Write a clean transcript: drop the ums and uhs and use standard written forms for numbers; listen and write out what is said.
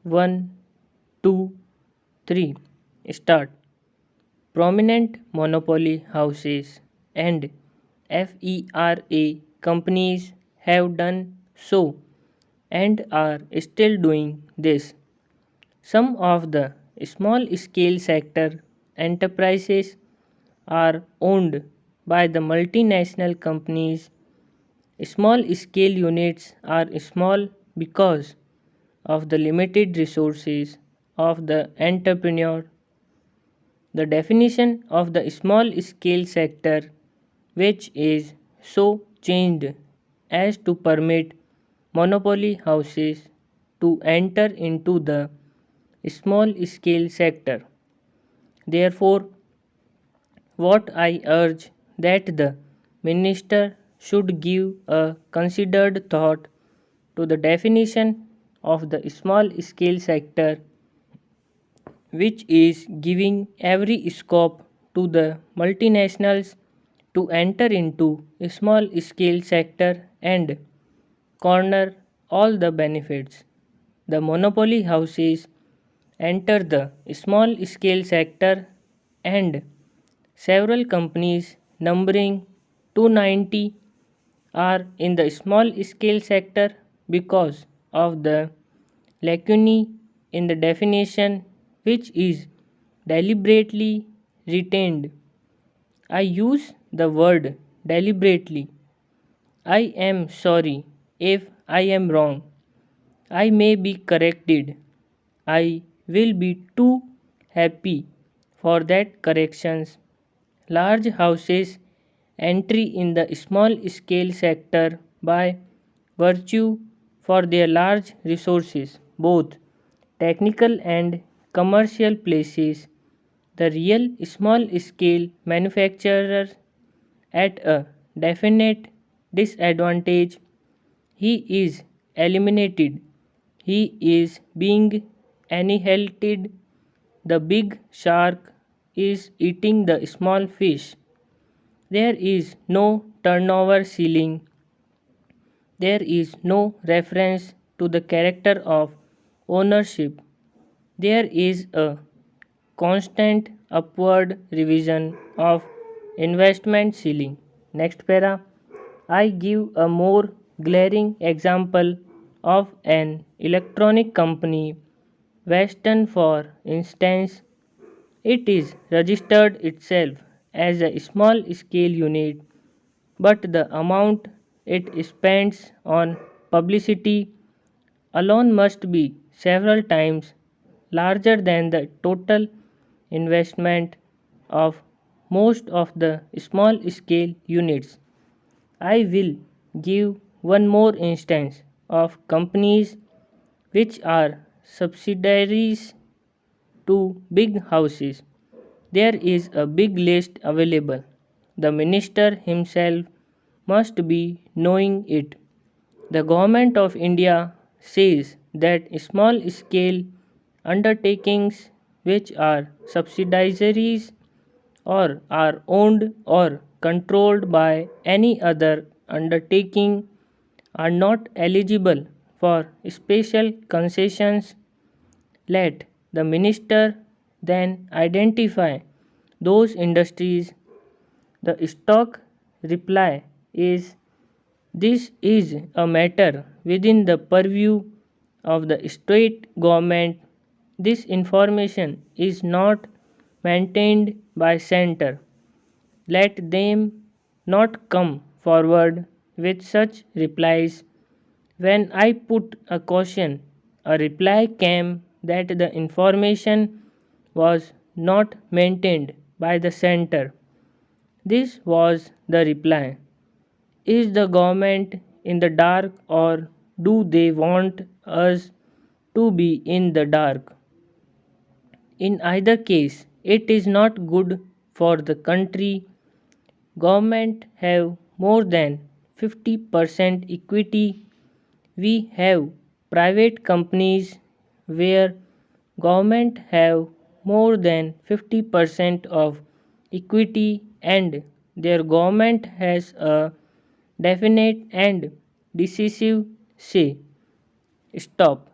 1, 2, 3. Start. Prominent monopoly houses and FERA companies have done so and are still doing this. Some of the small scale sector enterprises are owned by the multinational companies. Small scale units are small because of the limited resources of the entrepreneur. The definition of the small scale sector, which is so changed as to permit monopoly houses to enter into the small scale sector. Therefore, what I urge that the minister should give a considered thought to the definition of the small scale sector, which is giving every scope to the multinationals to enter into a small scale sector and corner all the benefits. The monopoly houses enter the small scale sector and several companies numbering 290 are in the small scale sector because of the lacunae in the definition, which is deliberately retained. I use the word deliberately. I am sorry if I am wrong. I may be corrected. I will be too happy for that corrections. Large houses entry in the small scale sector by virtue for their large resources, both technical and commercial places. The real small scale manufacturer at a definite disadvantage. He is eliminated. He is being annihilated. The big shark is eating the small fish. There is no turnover ceiling. There is no reference to the character of ownership. There is a constant upward revision of investment ceiling. Next para. I give a more glaring example of an electronic company, Western for instance. It is registered itself as a small scale unit, but the amount it spends on publicity alone must be several times larger than the total investment of most of the small scale units. I will give one more instance of companies which are subsidiaries to big houses. There is a big list available. The minister himself must be knowing it. The government of India says that small scale undertakings which are subsidiaries or are owned or controlled by any other undertaking are not eligible for special concessions. Let the minister then identify those industries. The stock reply is this is a matter within the purview of the state government. This information is not maintained by center. Let them not come forward with such replies. When I put a question, a reply came that the information was not maintained by the center. This was the reply. Is the government in the dark or do they want us to be in the dark? In either case, it is not good for the country. Government have more than 50% equity. We have private companies where government have more than 50% of equity and their government has a definite and decisive say. Stop.